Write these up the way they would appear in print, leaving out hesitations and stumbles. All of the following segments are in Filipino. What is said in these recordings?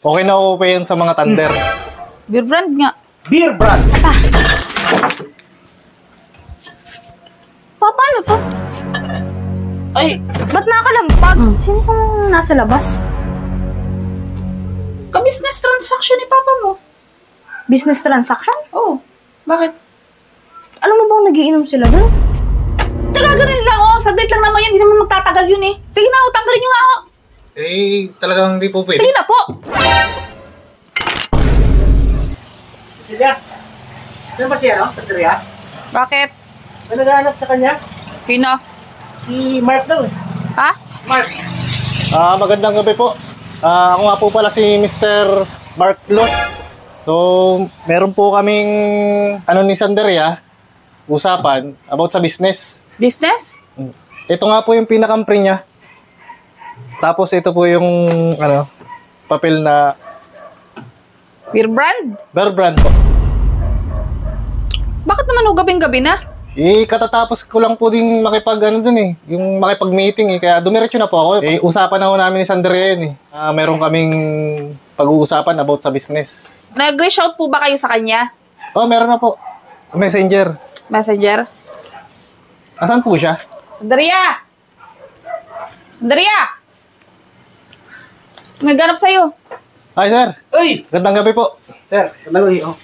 Okay na ako pa yan sa mga thunder. Beer brand nga. Beer brand. Paano to? Ay, Ba't nakakalampag? Sino kang nasa labas? Ka-business transaction ni Papa mo. Business transaction? Oh, bakit? Alam mo bang nagiinom sila dun? Taga ganun lang, oh. Saglit lang naman yun. Hindi naman magtatagal yun eh. Sige na, oh. Tanggalin nyo nga, oh. Eh, talagang hindi po pwede. Sige na po. Silya. Saan ba siya, no? Sa Korea? Bakit? May naghahanap sa kanya? Sino? Si Mark daw eh. Ha? Mark. Magandang gabi po. Ako nga po pala si Mr. Mark Lo. So, meron po kaming ni Sanderia, usapan about sa business. Business? Ito nga po yung pinakampre niya. Tapos ito po yung papel na Beer brand? bear brand po. Bakit naman ho gabing-gabi na? Katatapos ko lang po din yung makipag-meeting kaya dumiretso na po ako. Usapan na ho namin ni Sanderia yun meron kaming pag-uusapan about sa business. Nag-reach out po ba kayo sa kanya? Oh, meron na po. Messenger. Messenger? Asan po siya? Sandaria! Sandaria! Nagganap sa'yo. Hi, sir. Uy! Gandang gabi po. Sir, gandang oh.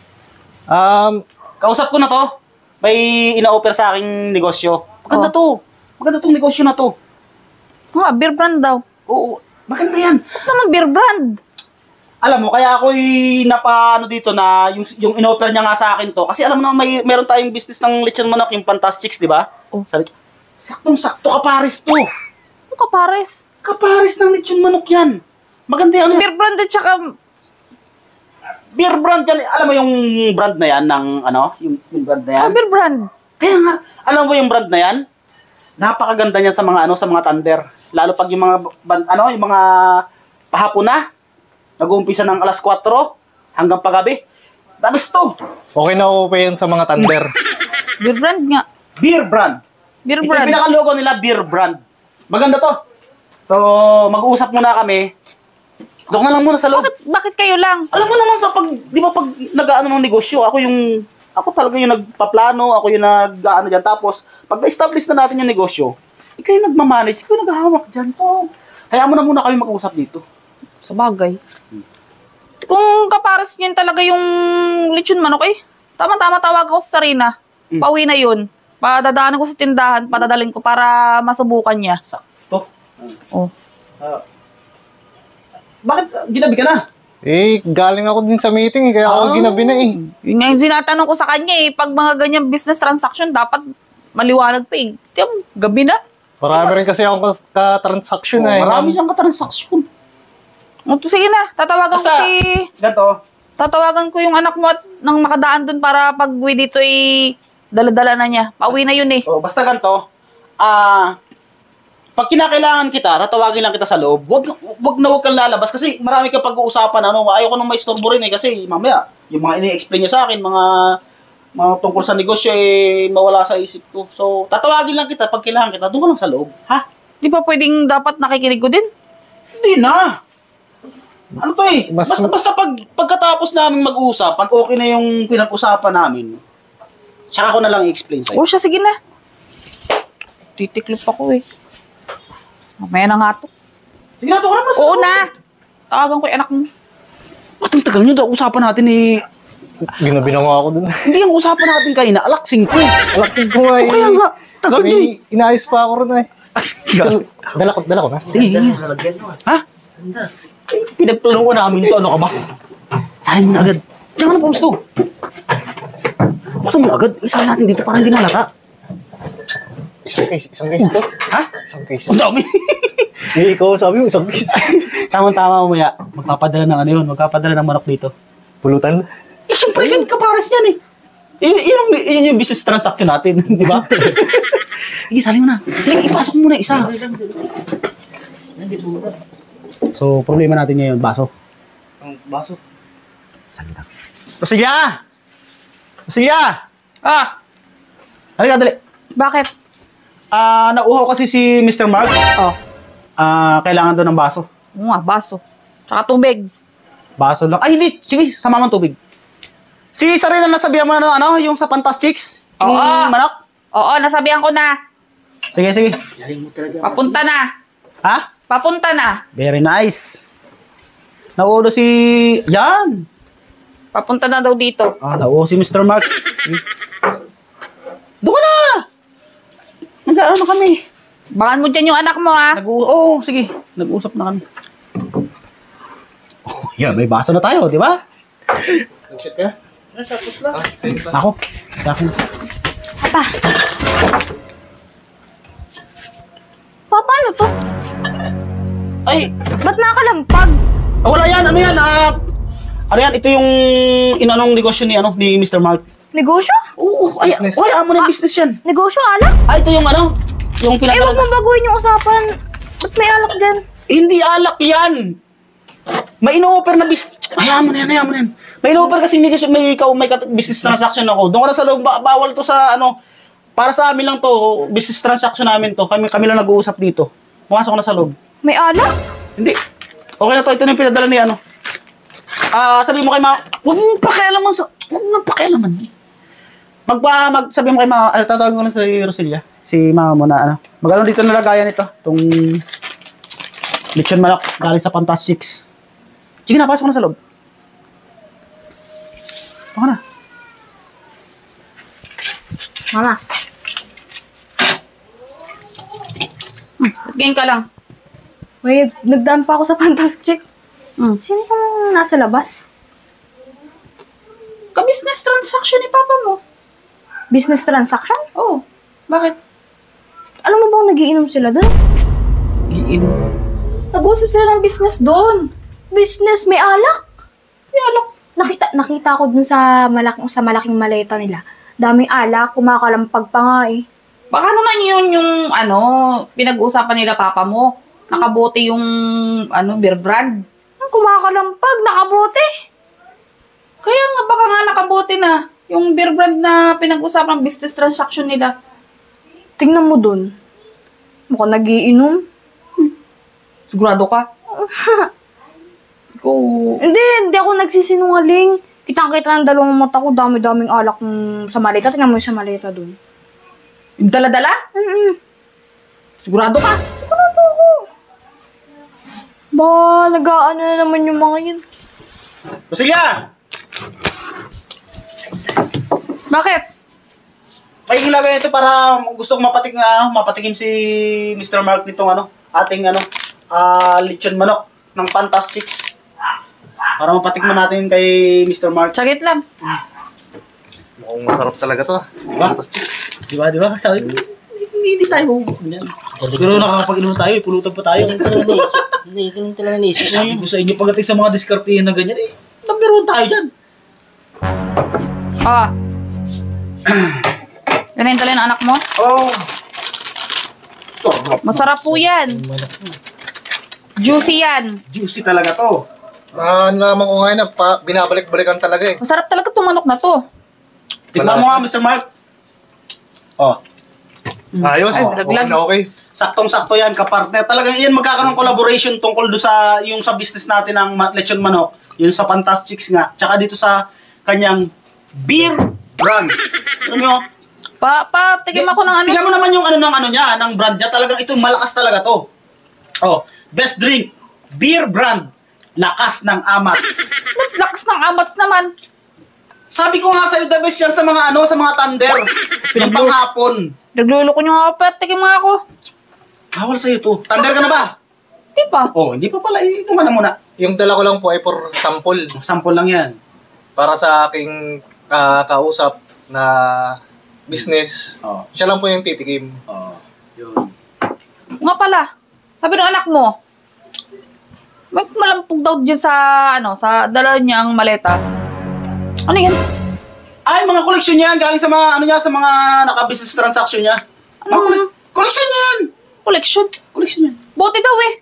Kausap ko na to. May ina-offer sa aking negosyo. Maganda to. Maganda tong negosyo na to. Beer brand daw. Oo, maganda yan. Ba't naman beer brand? Alam mo, kaya ako'y napaano dito na yung in-offer niya nga sa akin to. Kasi alam mo na meron tayong business ng lechon manok, yung Fantastics, di ba? Oh. Saktong-sakto kapares to. Ano ka, pares? Kapares ng lechon manok yan. Maganda yan. Beer brand at saka... Beer brand yan. Alam mo yung brand na yan ng yung brand na yan? beer brand. Kaya nga, alam mo yung brand na yan? Napakaganda niya sa mga sa mga thunder. Lalo pag yung mga yung mga pahapon na, nag-uumpisa ng alas 4 hanggang paggabi. Tapos to. Okay na ako pa yan sa mga thunder. Beer brand nga. Beer brand. Beer Ito brand. yung pinaka-logo nila, beer brand. Maganda to. So, mag-uusap muna kami. Doon na lang muna sa loob. Bakit kayo lang? Alam mo naman di ba pag nag-aano ng negosyo, ako talaga yung nagpaplano, ako yung nag-aano dyan. Tapos, pag na-establish na natin yung negosyo, ikaw yung nagmamanage, ikaw yung naghahawak dyan. So, hayaan mo na muna kami mag-usap dito. Sa bagay. Kung kapares niyan talaga yung lechon manok tama-tama tawag ako sa Sarina. Pauwi na yun. Padadaanan ko sa tindahan, padadalhin ko para masubukan niya. Sakto. Oh. Bakit ginabi ka na? Galing ako din sa meeting kaya ako ginabi na Yun nga yung sinatanong ko sa kanya pag mga ganyang business transaction, dapat maliwanag pa Tiyam, gabi na. Marami rin kasi akong ka-transaction Marami siyang katransaksyon. Sige na, tatawagan ko Ganto. Tatawagan ko yung anak mo at nang makadaan dun para pag uwi dito dala-dala na niya. Pauwi na yun Basta ganto. Pag kinakailangan kita, tatawagin lang kita sa loob. Wag kang lalabas kasi marami kang pag-uusapan. Ayoko nang maistorbo rin kasi mamaya yung mga ini-explain niya sa akin, mga tungkol sa negosyo mawala sa isip ko. So, tatawagin lang kita pag kailangan kita. Doon ka lang sa loob. Ha? Di ba pwedeng dapat nakikinig ko din? Hindi na. Ano to Basta pagkatapos namin mag-usap, pag okay na yung pinag-usapan namin, tsaka ko na lang i-explain sa'yo. O siya, sige na. Titiklop ako Mamaya na nga to. Sige na, ito ka naman sa Oo loob. na! Tawagan ko yung anak mo. Ba't ang tagal nyo daw usapan natin Ginabi na nga ako dun. Hindi ang usapan natin kanina, alaksing ko. Alaksing ko nga Kaya nga, tagal nyo Inayos pa ako rin Dala ko na. Sige. Ha? Pinagplano ko namin to, ano ka ba? Salin mo na agad. Diyan ka na po gusto. Gusto mo agad, isahin natin dito para hindi malata. Isang case to. Ha? Isang case. Ang dami. Ikaw sabi mo, isang case. Tama-tama mamaya. Magpapadala ng manok dito. Pulutan? Siyempre, kapares yan Yun yung business transaction natin, di ba? Sige, salin mo na. Ipasok mo na isa. So, problema natin ngayon, baso. Ang baso. Salita. Rosilya! Rosilya! Halika, dali. Bakit? Nauuhaw kasi si Mr. Mark. Kailangan doon ng baso. Oo nga, baso. Tsaka tubig. Baso lang. Ay, hindi. Sige, sama mo ng tubig. Si Sarina, nasabihan mo na ano, yung sa Fantastics? Oo. Yung manok? Oo, nasabihan ko na. Sige, sige. Galing mo talaga. Papunta na. Ha? Papunta na. Very nice. Nauulo si... Yan. Papunta na daw dito. Nauulo si Mr. Mark. Doon ka na! Nag-ano kami? Bangan mo dyan yung anak mo, ha? Oo, sige. Nag-usap na kami. Oh, yan, may baso na tayo, di ba? Nag-shit ka? Nasapos lang. Sige pa. Ako, sa akin. Papa. Papa, ano to? Ay, Ba't nakakalampag? wala yan. Ano yan? Ano yan? Ito yung inanong negosyo ni Mr. Mark. Negosyo? Oo, ay, Business. ay, amo na yung business yan. Negosyo, alak? Ay, ito yung yung Eh, pinadala. wag mo baguhin yung usapan. Ba't may alak dyan? Hindi alak yan. May ino-offer na business. Hayaan mo na yan. May ino-offer kasi negosyo, may business transaction ako. Doon ka na sa loob, bawal to sa para sa amin lang to, business transaction namin to. Kami lang nag-uusap dito. Pumasok ko na sa loob. May alak? Hindi. Okay na to, ito na yung pinadala ni sabi mo kay ma, huwag mong pakialaman. Sabi mo kay ma, tatawagin ko lang si Roselia. Si mama mo na dito na lagayan ito. Itong lechon manok galing sa Fantastics. Sige na, pasok ko na sa loob. Pasok na. Mama. Ganyan ka lang. Wait, nagdaan pa ako sa Fantastic. Sino pang nasa labas? Ka-business transaction ni Papa mo. Business transaction? Oh, bakit? Alam mo bang nagiinom sila doon? Nag-usap sila ng business doon. Business, may alak? May alak. Nakita ko dun sa malaking maleta nila. Daming alak, kumakalampag pa nga eh. Baka naman yun yung pinag-uusapan nila Papa mo. Nakabote yung beer brand. Kumakalampag, nakabote. Kaya nga baka nga nakabote na yung beer brand na pinag-usapan ng business transaction nila. Tingnan mo dun. Mukhang nagiinom. Sigurado ka? Ikaw... Hindi ako nagsisinungaling. Kitang-kita ng dalawang mata ko, dami-daming alak sa maleta. Tingnan mo yung sa maleta dun. Yung dala-dala? Sigurado ka? Sigurado ako. Ba, nag-aano na naman yung mga yun. Roselia! Bakit? May ilagay ito para gusto kong mapatikim si Mr. Mark nitong ating lechon manok ng Fantastics. Para mapatikman natin kay Mr. Mark. Sagit lang. Mukhang masarap talaga to. Fantastics. Di ba? Sabi ko, hindi tayo. Pero nakakapag-inom tayo, pulutan pa tayo. Hindi, ganito lang naisip. Sabi ko sa inyo, pagdating sa mga diskartihin na ganyan, number 1 tayo dyan. Ah. Ganyan talaga yung anak mo? Oh. Sarap. Masarap po yan. Juicy yan. Juicy talaga to. Naman ko nga na, binabalik-balikan talaga eh. Masarap talaga itong manok na to. Tikman mo nga, Mr. Mark. Oh. Ayos, laglag. okay. Saktong-sakto yan, kapartner. Talagang iyan magkakaroon ng collaboration tungkol do sa business natin ng lechon manok. Yun sa Fantastics nga. Tsaka dito sa kanyang beer brand. Alam mo? Tigim ako ng Tingnan mo naman yung niya, ng brand niya. Talagang ito malakas talaga to. Oh, best drink, beer brand, lakas ng amats. Ba't lakas ng amats naman? Sabi ko nga sa'yo, the best yan sa mga sa mga thunder. Yung panghapon. Nagluloko nyo nga pa. Tigim nga ako. Bawal sa'yo to. Thunder ka na ba? Di pa. Oh, hindi pa pala. Ito ka na muna. Yung dala ko lang po ay for sample. Sample lang yan. Para sa aking kausap na business. Oh. Siya lang po yung titikim. Oh, yun. Nga pala. Sabi ng anak mo, may malampog daw dyan sa dala niyang maleta. Ano yan? Ay, mga koleksyon yan. Galing sa mga, sa mga naka-business transaction niya. Mga koleksyon niya yan. Collection. Koleksyon yan. Bote daw eh.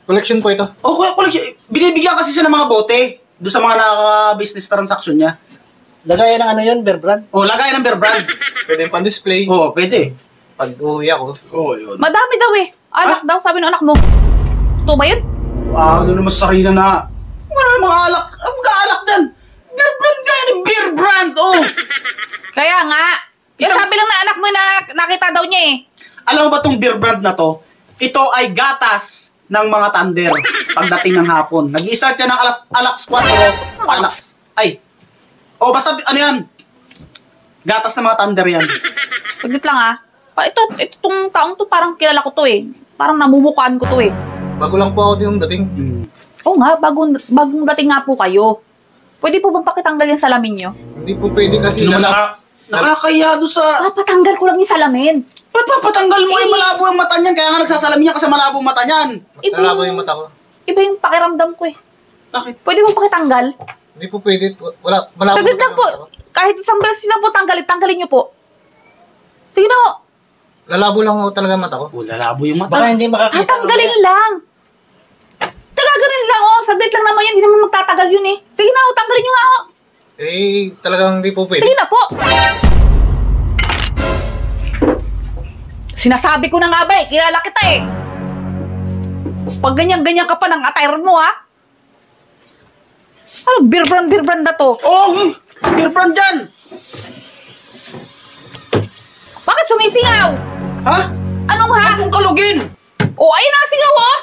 Collection po ito. Oh, koleksyon. Binibigyan kasi siya ng mga bote. Doon sa mga naka-business transaction niya. Lagay ng yun, beer brand. Oh, lagay ng beer brand. Pwede yung pan-display. Oh, pwede. Pag uwi ako. Oh, yun. Madami daw eh. Alak daw, sabi ng anak mo. Ito ba yun? Ano naman sa sarili na Wala mga alak. Ang mga alak dyan. Beer brand nga yan. Beer brand, oh. Kaya nga. Isang- Sabi lang na anak mo na nakita daw niya eh. Alam mo ba tong beer brand na to? Ito ay gatas ng mga Thunder pagdating ng hapon. Nag-i-start yan ng alas 4. Ay. Oh, basta ano yan? Gatas ng mga Thunder yan. Pagdit lang ah. Itong taong to parang kilala ko to eh. Parang namumukaan ko to eh. Bago lang po ako din dating. Oo nga, bagong dating nga po kayo. Pwede po bang pakitanggal yung salamin nyo? Hindi po pwede kasi Sino naman nakakaya doon sa... Papatanggal ko lang yung salamin. Ba't papatanggal mo? Ay, malabo yung mata niyan. Kaya nga nagsasalamin niya kasi malabo yung mata niyan. Nalabo yung mata ko. Iba yung pakiramdam ko eh. Bakit? Pwede mo pakitanggal? Hindi po pwede. Wala, malabo. Saglit lang po. Kahit isang beses na po tanggalin nyo po. Sige na ho. Lalabo lang ako talaga mata ko. Oh, lalabo yung mata. Baka hindi makakita. Tatanggalin lang. Tagaganin lang oh. Saglit lang naman yun. Hindi naman magtatagal yun eh. Sige na ho, tanggalin nyo nga ho. Eh, talagang hindi po pwede. Sige na po. Sinasabi ko na nga ba eh. Kilala kita eh. Pag ganyan-ganyan ka pa ng attire mo ha. Ano, beer brand na to? Oh, beer brand dyan. Bakit sumisingaw? Ha? Anong ha? Anong kalugin? O, ayun na, singaw oh.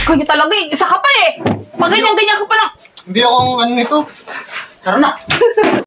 Kayo talaga eh. Isa ka pa eh. Pag ganyan-ganyan ka pa ng... Hindi ako ano nito. Tara na.